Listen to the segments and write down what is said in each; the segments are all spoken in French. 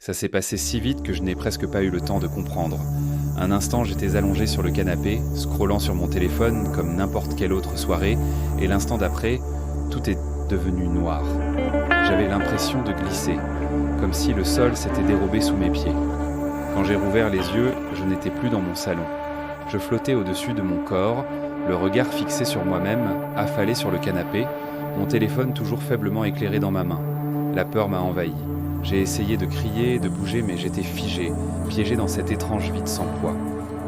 Ça s'est passé si vite que je n'ai presque pas eu le temps de comprendre. Un instant, j'étais allongé sur le canapé, scrollant sur mon téléphone comme n'importe quelle autre soirée, et l'instant d'après, tout est devenu noir. J'avais l'impression de glisser, comme si le sol s'était dérobé sous mes pieds. Quand j'ai rouvert les yeux, je n'étais plus dans mon salon. Je flottais au-dessus de mon corps, le regard fixé sur moi-même, affalé sur le canapé, mon téléphone toujours faiblement éclairé dans ma main. La peur m'a envahi. J'ai essayé de crier et de bouger, mais j'étais figé, piégé dans cet étrange vide sans poids.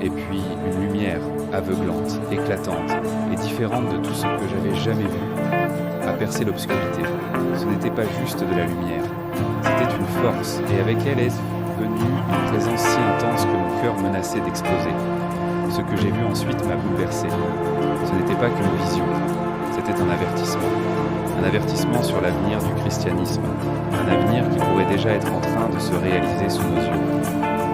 Et puis, une lumière, aveuglante, éclatante et différente de tout ce que j'avais jamais vu, a percé l'obscurité. Ce n'était pas juste de la lumière, c'était une force, et avec elle est venue une présence si intense que mon cœur menaçait d'exploser. Ce que j'ai vu ensuite m'a bouleversé. Ce n'était pas qu'une vision, c'était un avertissement. Un avertissement sur l'avenir du christianisme, un avenir qui pourrait déjà être en train de se réaliser sous nos yeux.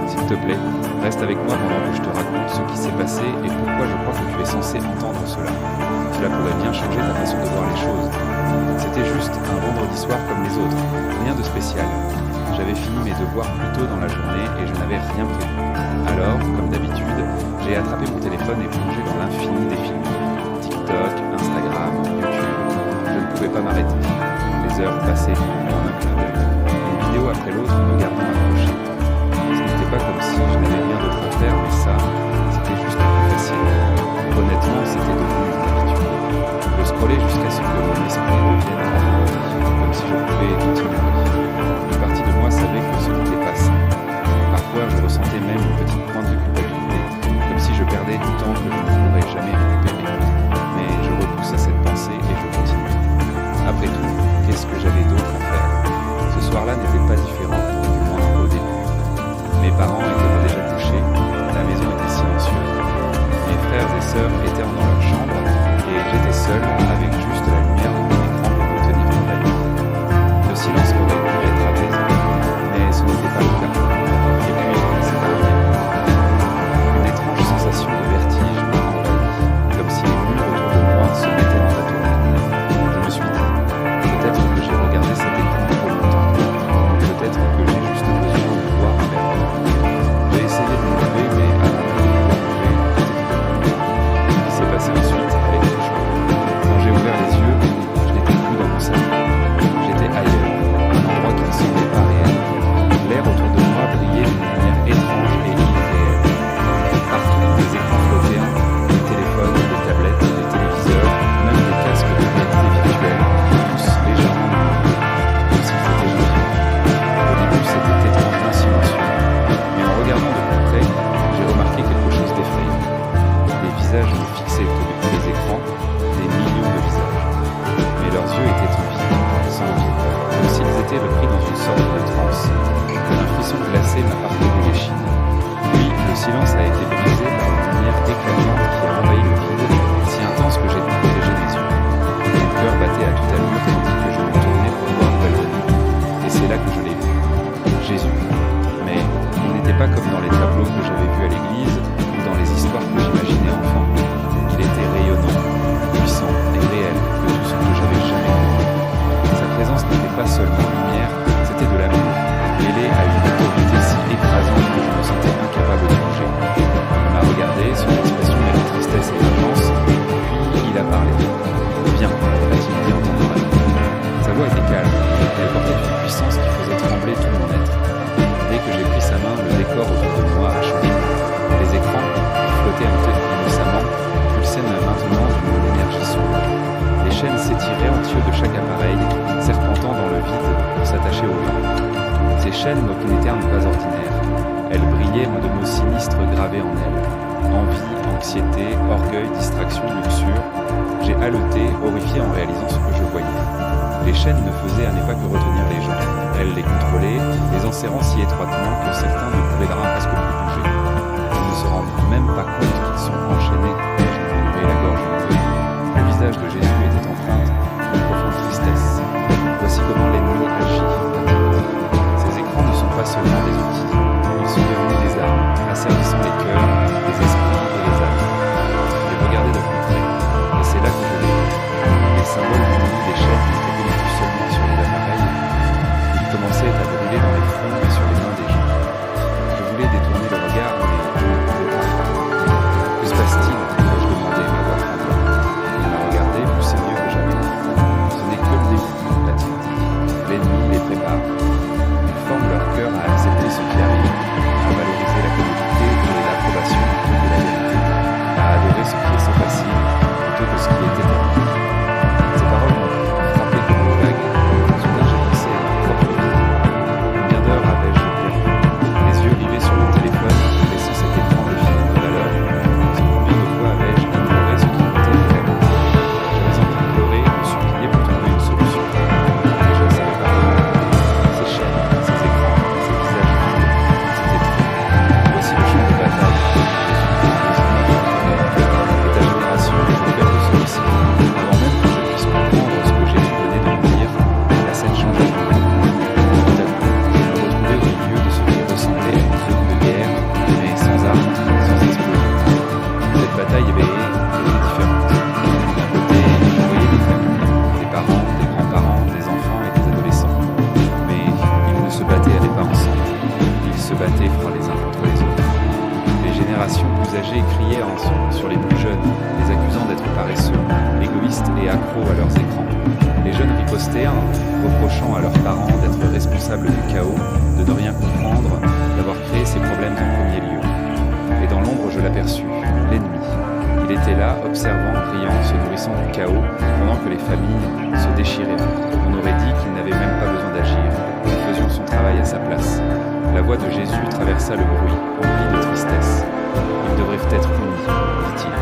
S'il te plaît, reste avec moi pendant que je te raconte ce qui s'est passé et pourquoi je crois que tu es censé entendre cela. Cela pourrait bien changer ta façon de voir les choses. C'était juste un vendredi soir comme les autres, rien de spécial. J'avais fini mes devoirs plus tôt dans la journée et je n'avais rien prévu. Alors, comme d'habitude, j'ai attrapé mon téléphone et plongé dans l'infini des films. TikTok, Instagram, YouTube. Je ne pouvais pas m'arrêter. Les heures passaient en un clin d'œil. Une vidéo après l'autre me gardant accroché. Ce n'était pas comme si je n'avais rien d'autre à faire, mais ça, c'était juste plus facile. Honnêtement, c'était devenu une habitude. Je scrollais jusqu'à ce que mon esprit devienne rempli, comme si je pouvais tout ignorer. Une partie de moi savait que ce n'était pas ça. Parfois, je ressentais même une petite pointe de culpabilité, comme si je perdais du temps que je ne pourrais jamais récupérer. Mais je repoussais cette pensée et je continuais. Après tout, qu'est-ce que j'avais d'autre à faire? Ce soir-là n'était pas différent, du moins au début. Mes parents étaient déjà couchés, la maison était silencieuse. Mes frères et sœurs étaient dans leur chambre et j'étais seul avec juste la lumière de mon écran pour me tenir compagnie. Le silence aurait pu être apaisant, mais ce n'était pas le cas. Et puis, c'est arrivé. Une étrange sensation de vertige m'a envahi, comme si les murs autour de moi se mettaient en tatouage. Je me suis dit, peut-être que j'ai regardé cet écran trop longtemps, peut-être que j'ai juste besoin de voir un verre d'eau. J'ai essayé de me lever, mais avant de me lever, ce qui s'est passé ensuite a été chaud. Quand j'ai ouvert les yeux, je n'étais plus dans mon salon. J'étais ailleurs, un endroit qui ne semblait pas réel. L'air autour de moi brillait d'une manière étrange et irréelle. Partout, des écrans flottants, des téléphones, des tablettes, des téléviseurs, même des casques de réalité virtuelle, tous légèrement lumineux, comme s'ils étaient jolis. Au début, c'était étrangement silencieux, mais en regardant de plus près, j'ai remarqué quelque chose d'effrayant. Des visages me fixaient depuis les écrans, des millions de visages. Mais leurs yeux étaient en vie, sans vie, comme s'ils étaient repris dans une sorte de transe. Un frisson glacé m'a parcouru l'échine. Puis, le silence a été brisé par une lumière éclatante qui a envahi le vide, si intense que j'ai dû protéger mes yeux. Mon cœur battait à toute allure tandis que je me tournais pour voir où elle venait. Et c'est là que je l'ai vu. Jésus. Mais il n'était pas comme dans les tableaux que j'avais vus à l'église ou dans les histoires que j'imaginais enfant. Il était rayonnant, puissant et réel de tout ce que j'avais jamais connu. Sa présence n'était pas seulement lumière, c'était de l'amour, mêlé à une autorité si écrasante que je me sentais incapable de bouger. Il m'a regardé, son expression mêlait tristesse et urgence, puis il a parlé. Viens, a-t-il dit en ton oreille. Sa voix était calme, elle portait une puissance qui faisait trembler tout mon être. Dès que j'ai pris sa main, le décor autour de moi a changé. Les écrans, qui flottaient innocemment, pulsaient maintenant d'une énergie sombre. Les chaînes s'étiraient en tuyaux de chaque appareil, serpentant dans le vide pour s'attacher au vent. Ces chaînes me pénétrèrent pas ordinaires. Elles brillaient de mots sinistres gravés en elles. Envie, anxiété, orgueil, distraction, luxure. J'ai haleté, horrifié en réalisant ce que je voyais. Les chaînes ne faisaient à ne pas que retenir les gens. Elles les contrôlaient, les enserrant si étroitement que certains ne pouvaient presque plus bouger. Ils ne se rendent même pas compte qu'ils sont enchaînés. Je me la gorge nouée. Le visage de Jésus était empreint d'une profonde tristesse. Voici comment l'ennemi agit. Ces écrans ne sont pas seulement des outils. Ils sont devenus des armes, asservissant les cœurs, les esprits et les âmes. J'ai regardé de plus près, et c'est là que je l'ai vu. Les symboles du nom des chaînes n'étaient plus seulement sur les appareils. Ils commençaient à brûler dans les fronts et sur les mains des génération plus âgée criait sur les plus jeunes, les accusant d'être paresseux, égoïstes et accros à leurs écrans. Les jeunes ripostaient, reprochant à leurs parents d'être responsables du chaos, de ne rien comprendre, d'avoir créé ces problèmes en premier lieu. Et dans l'ombre, je l'aperçus, l'ennemi. Il était là, observant, riant, se nourrissant du chaos, pendant que les familles se déchiraient. On aurait dit qu'il n'avait même pas besoin d'agir. Nous faisions son travail à sa place. La voix de Jésus traversa le bruit, empli de tristesse. Ils devraient être unis, dit-il.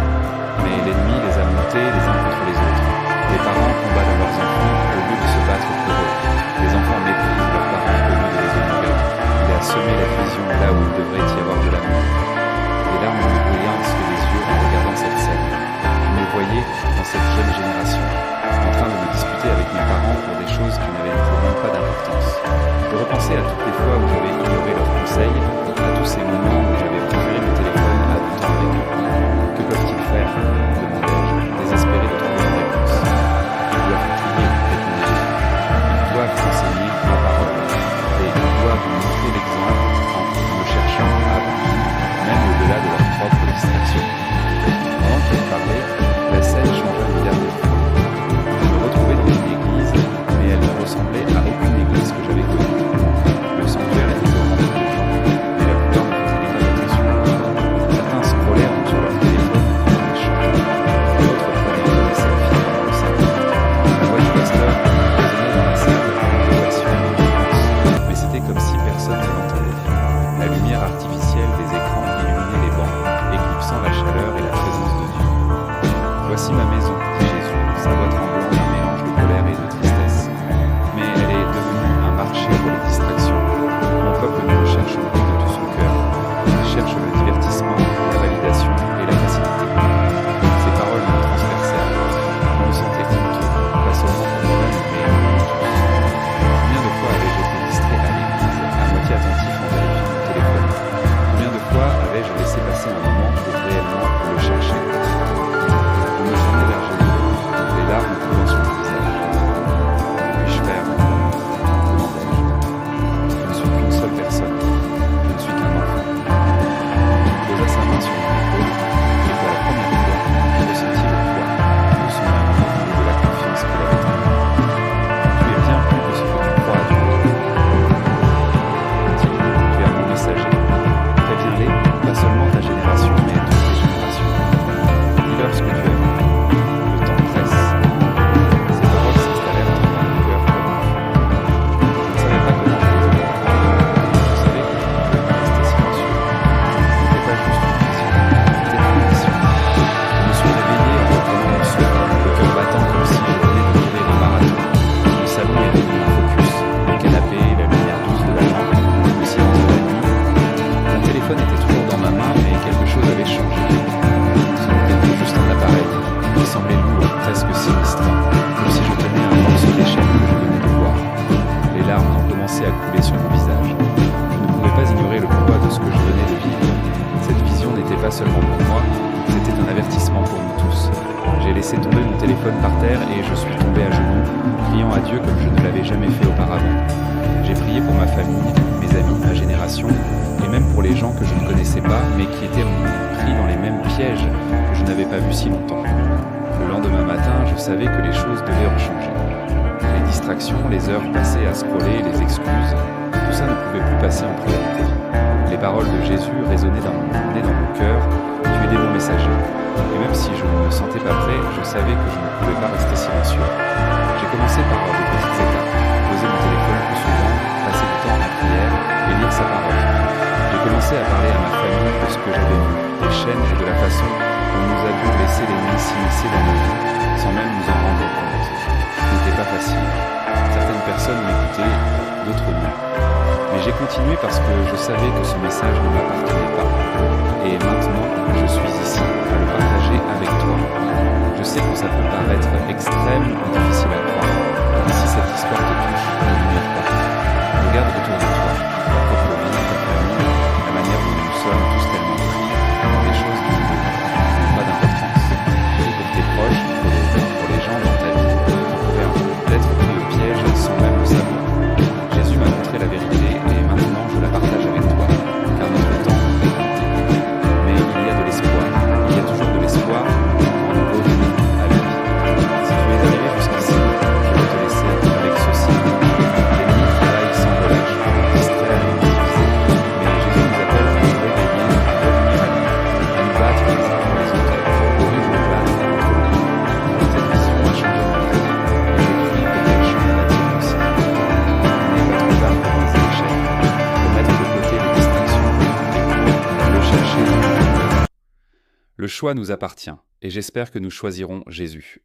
Mais l'ennemi les a montés les uns contre les autres. Les parents combattent leurs enfants au lieu de se battre pour eux. Les enfants méprisent leurs parents au lieu de les honorer. Il a semé la division là où il devrait y avoir de l'amour. Des larmes me brûlaient sous les yeux en regardant cette scène. Je me voyais, dans cette jeune génération, en train de me disputer avec mes parents pour des choses qui n'avaient pour moi pas d'importance. Je repensais à toutes les fois où j'avais ignoré leurs conseils, à tous ces moments où j'avais préféré mon téléphone à du temps avec eux. Que peuvent-ils faire ? Demandai-je, désespéré de trouver une réponse. Ils doivent prier, répondit Jésus. Ils doivent enseigner ma parole. Et ils doivent me montrer l'exemple en me cherchant avant, même au-delà de leur propre distraction. Pendant qu'il parlait, la scène changea une dernière fois. Je me retrouvais dans une église, mais elle ne ressemblait à aucune église que j'avais connue. Le sanctuaire était grand, mais la plupart ne faisaient pas attention. Certains scrollèrent sur leur téléphone en marchant. D'autres prenaient des selfies dans le salon. La voix du pasteur résonnait dans la salle avec l'ovation et l'ambiance, mais c'était comme si personne ne l'entendait. La lumière artificielle des écrans illuminait les bancs, éclipsant la chaleur et la présence de Dieu. Voici ma maison, dit Jésus, sa voix tremblant d'un mélange de colère et de tristesse. Mais elle est devenue un marché pour les distractions. Mon peuple ne me cherche plus de tout son cœur. Il cherche le divertissement, la validation et la facilité. Ces paroles me transpercèrent. Je me sentais honteux, pas seulement pour moi-même, mais pour tous. Combien de fois avais-je été distrait à l'église, à moitié attentif en vérifiant mon téléphone? Combien de fois avais-je laissé passer un moment pour réellement le chercher? Je me tournai vers Jésus, les larmes coulant sur mon visage. Que puis-je faire maintenant ? Demandai-je. Je ne suis qu'une seule personne. Je ne suis qu'un enfant. Il posa sa main sur mon épaule, et pour la première fois, je ressentis le poids de son amour et de la confiance qu'il avait en moi. Tu es bien plus que ce que tu crois attendre. Dit-il, tu es mon messager. Préviens-les, pas seulement ta génération, mais toutes les générations. Dis-leur ce que tu as vu. Le temps presse. Ces paroles s'installèrent dans mon cœur comme un feu. Je ne savais pas comment je les allais prendre. Je savais que je ne pouvais pas rester silencieux. Ce n'était pas juste une vision, c'était une mission. Je me suis réveillé en reprenant mon souffle, le cœur battant comme si je venais de courir un marathon. Le salon est devenu un focus. Le canapé, la lumière douce de la lampe, le silence de la nuit. Mon téléphone était toujours dans ma main, mais quelque chose avait changé. Ce n'était plus juste un appareil, qui semblait lourd, presque sinistre, comme si je tenais un morceau d'échelle que je venais de voir. Les larmes ont commencé à couler sur mon visage. Je ne pouvais pas ignorer le poids de ce que je venais de vivre. Cette vision n'était pas seulement pour moi, c'était un avertissement pour nous tous. J'ai laissé tomber mon téléphone par terre et je suis tombé à genoux, priant à Dieu comme je ne l'avais jamais fait auparavant. J'ai prié pour ma famille, mes amis, ma génération, et même pour les gens que je ne connaissais pas, mais qui étaient pris dans les mêmes pièges que je n'avais pas vus si longtemps. Le lendemain matin, je savais que les choses devaient en changer. Les distractions, les heures passées à scroller, les excuses, tout ça ne pouvait plus passer en priorité. Les paroles de Jésus résonnaient dans mon cœur, tu es des bons messagers. Et même si je ne me sentais pas prêt, je savais que je ne pouvais pas rester silencieux. J'ai commencé par de petites étapes, poser mon téléphone plus souvent, passer du temps à la prière et lire sa parole. J'ai commencé à parler à ma famille de ce que j'avais vu, des chaînes et de la façon dont nous avions laissé l'ennemi s'immiscer dans nos vies, sans même nous en rendre compte. Ce n'était pas facile. Certaines personnes m'écoutaient, d'autres non. Mais j'ai continué parce que je savais que ce message ne m'appartenait pas. Et maintenant, je suis ici à le partager avec toi. Je sais que ça peut paraître extrême ou difficile à croire. Mais si cette histoire te touche, ne l'ignore pas. Regarde autour de toi, ta propre vie, ta famille, la manière dont nous sommes tous tellement pris dans des choses qui n'ont pas d'importance. Et pour tes proches, pour les gens dans ta vie, qui pourraient peut-être pris au piège sans même le savoir. Jésus m'a montré la vérité et maintenant je la partage avec toi, car notre temps est compté. Mais il Le choix nous appartient, et j'espère que nous choisirons Jésus.